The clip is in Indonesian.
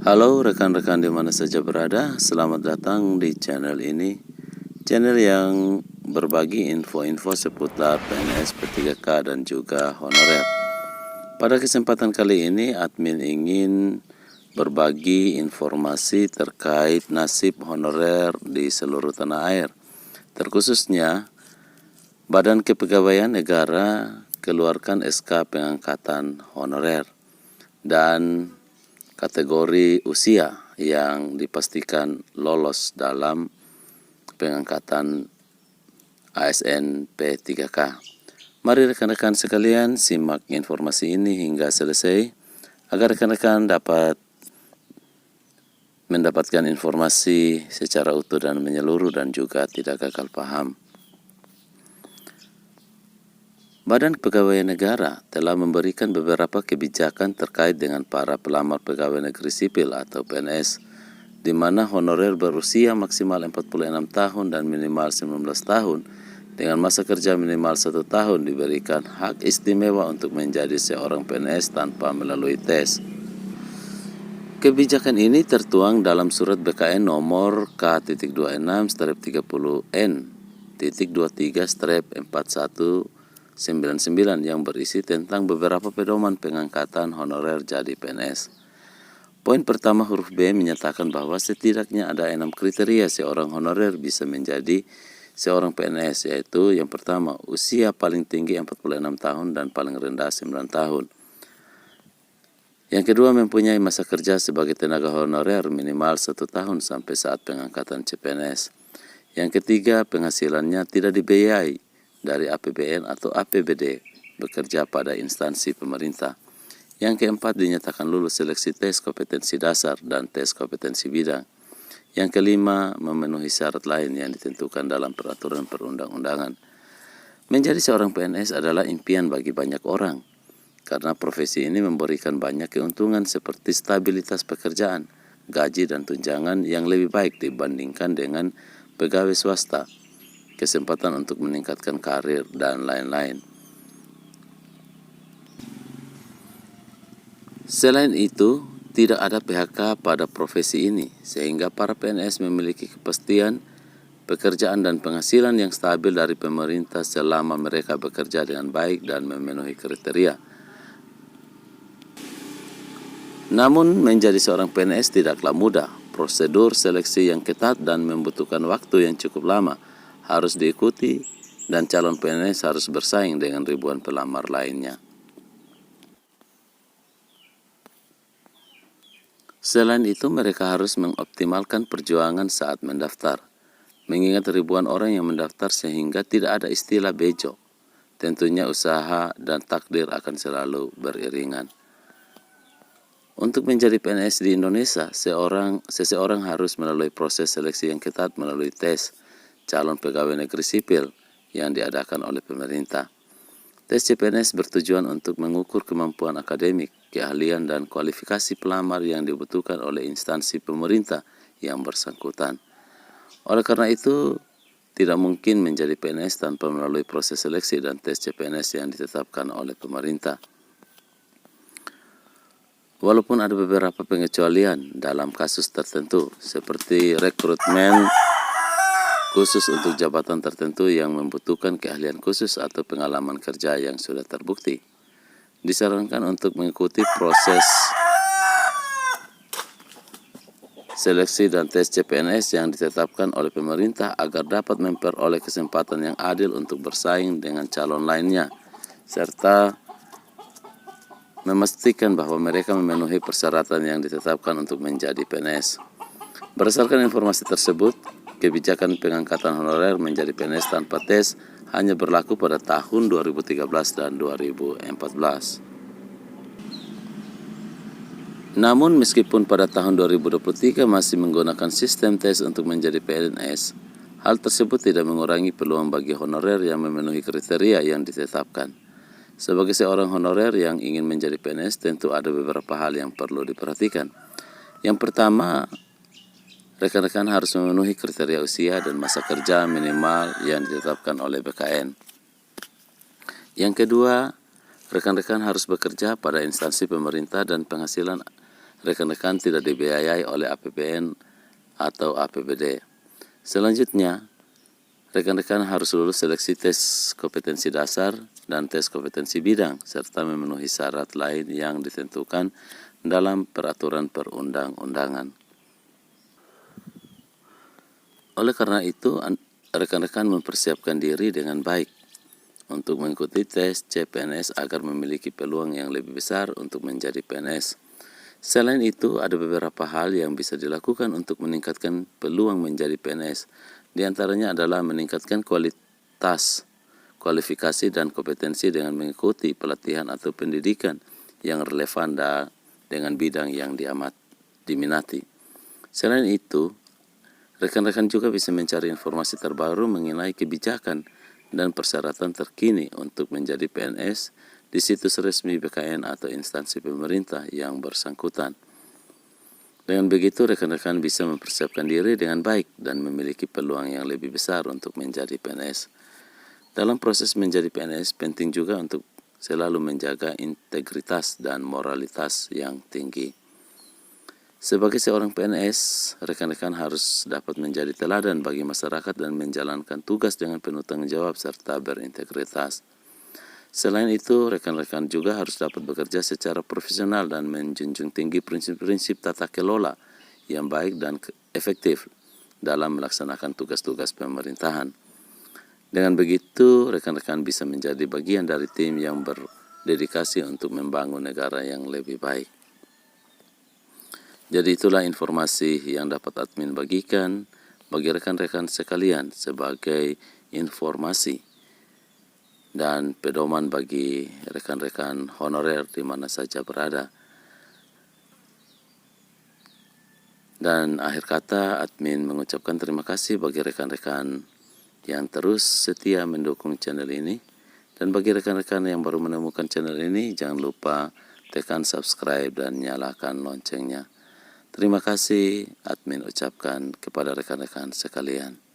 Halo rekan-rekan di mana saja berada, selamat datang di channel ini. Channel yang berbagi info-info seputar PNS, P3K dan juga honorer. Pada kesempatan kali ini, admin ingin berbagi informasi terkait nasib honorer di seluruh tanah air. Terkhususnya, Badan Kepegawaian Negara keluarkan SK pengangkatan honorer dan kategori usia yang dipastikan lolos dalam pengangkatan ASN P3K. Mari rekan-rekan sekalian simak informasi ini hingga selesai agar rekan-rekan dapat mendapatkan informasi secara utuh dan menyeluruh dan juga tidak gagal paham. Badan Kepegawaian Negara telah memberikan beberapa kebijakan terkait dengan para pelamar pegawai negeri sipil atau PNS, di mana honorer berusia maksimal 46 tahun dan minimal 19 tahun, dengan masa kerja minimal 1 tahun diberikan hak istimewa untuk menjadi seorang PNS tanpa melalui tes. Kebijakan ini tertuang dalam Surat BKN nomor K.26-30N-23-4199 yang berisi tentang beberapa pedoman pengangkatan honorer jadi PNS. Poin pertama huruf B menyatakan bahwa setidaknya ada 6 kriteria seorang honorer bisa menjadi seorang PNS, yaitu yang pertama, usia paling tinggi 46 tahun dan paling rendah 9 tahun. Yang kedua, mempunyai masa kerja sebagai tenaga honorer minimal 1 tahun sampai saat pengangkatan CPNS. Yang ketiga, penghasilannya tidak dibiayai dari APBN atau APBD, bekerja pada instansi pemerintah. Yang keempat, dinyatakan lulus seleksi tes kompetensi dasar dan tes kompetensi bidang. Yang kelima, memenuhi syarat lain yang ditentukan dalam peraturan perundang-undangan. Menjadi seorang PNS adalah impian bagi banyak orang, karena profesi ini memberikan banyak keuntungan seperti stabilitas pekerjaan, gaji dan tunjangan yang lebih baik dibandingkan dengan pegawai swasta, kesempatan untuk meningkatkan karir, dan lain-lain. Selain itu, tidak ada PHK pada profesi ini, sehingga para PNS memiliki kepastian pekerjaan dan penghasilan yang stabil dari pemerintah selama mereka bekerja dengan baik dan memenuhi kriteria. Namun, menjadi seorang PNS tidaklah mudah. Prosedur seleksi yang ketat dan membutuhkan waktu yang cukup lama harus diikuti, dan calon PNS harus bersaing dengan ribuan pelamar lainnya. Selain itu, mereka harus mengoptimalkan perjuangan saat mendaftar, mengingat ribuan orang yang mendaftar sehingga tidak ada istilah bejo. Tentunya usaha dan takdir akan selalu beriringan. Untuk menjadi PNS di Indonesia, seseorang harus melalui proses seleksi yang ketat melalui tes calon pegawai negeri sipil yang diadakan oleh pemerintah. Tes CPNS bertujuan untuk mengukur kemampuan akademik, keahlian, dan kualifikasi pelamar yang dibutuhkan oleh instansi pemerintah yang bersangkutan. Oleh karena itu, tidak mungkin menjadi PNS tanpa melalui proses seleksi dan tes CPNS yang ditetapkan oleh pemerintah. Walaupun ada beberapa pengecualian dalam kasus tertentu, seperti rekrutmen khusus untuk jabatan tertentu yang membutuhkan keahlian khusus atau pengalaman kerja yang sudah terbukti, disarankan untuk mengikuti proses seleksi dan tes CPNS yang ditetapkan oleh pemerintah agar dapat memperoleh kesempatan yang adil untuk bersaing dengan calon lainnya, serta memastikan bahwa mereka memenuhi persyaratan yang ditetapkan untuk menjadi PNS. Berdasarkan informasi tersebut, kebijakan pengangkatan honorer menjadi PNS tanpa tes hanya berlaku pada tahun 2013 dan 2014. Namun meskipun pada tahun 2023 masih menggunakan sistem tes untuk menjadi PNS, hal tersebut tidak mengurangi peluang bagi honorer yang memenuhi kriteria yang ditetapkan. Sebagai seorang honorer yang ingin menjadi PNS, tentu ada beberapa hal yang perlu diperhatikan. Yang pertama, rekan-rekan harus memenuhi kriteria usia dan masa kerja minimal yang ditetapkan oleh BKN. Yang kedua, rekan-rekan harus bekerja pada instansi pemerintah dan penghasilan rekan-rekan tidak dibiayai oleh APBN atau APBD. Selanjutnya, rekan-rekan harus lulus seleksi tes kompetensi dasar dan tes kompetensi bidang, serta memenuhi syarat lain yang ditentukan dalam peraturan perundang-undangan. Oleh karena itu, rekan-rekan mempersiapkan diri dengan baik untuk mengikuti tes CPNS agar memiliki peluang yang lebih besar untuk menjadi PNS. Selain itu, ada beberapa hal yang bisa dilakukan untuk meningkatkan peluang menjadi PNS. Di antaranya adalah meningkatkan kualifikasi dan kompetensi dengan mengikuti pelatihan atau pendidikan yang relevan dengan bidang yang diminati. Selain itu, rekan-rekan juga bisa mencari informasi terbaru mengenai kebijakan dan persyaratan terkini untuk menjadi PNS di situs resmi BKN atau instansi pemerintah yang bersangkutan. Dengan begitu, rekan-rekan bisa mempersiapkan diri dengan baik dan memiliki peluang yang lebih besar untuk menjadi PNS. Dalam proses menjadi PNS, penting juga untuk selalu menjaga integritas dan moralitas yang tinggi. Sebagai seorang PNS, rekan-rekan harus dapat menjadi teladan bagi masyarakat dan menjalankan tugas dengan penuh tanggung jawab serta berintegritas. Selain itu, rekan-rekan juga harus dapat bekerja secara profesional dan menjunjung tinggi prinsip-prinsip tata kelola yang baik dan efektif dalam melaksanakan tugas-tugas pemerintahan. Dengan begitu, rekan-rekan bisa menjadi bagian dari tim yang berdedikasi untuk membangun negara yang lebih baik. Jadi itulah informasi yang dapat admin bagikan bagi rekan-rekan sekalian sebagai informasi dan pedoman bagi rekan-rekan honorer di mana saja berada. Dan akhir kata, admin mengucapkan terima kasih bagi rekan-rekan yang terus setia mendukung channel ini. Dan bagi rekan-rekan yang baru menemukan channel ini, jangan lupa tekan subscribe dan nyalakan loncengnya. Terima kasih admin ucapkan kepada rekan-rekan sekalian.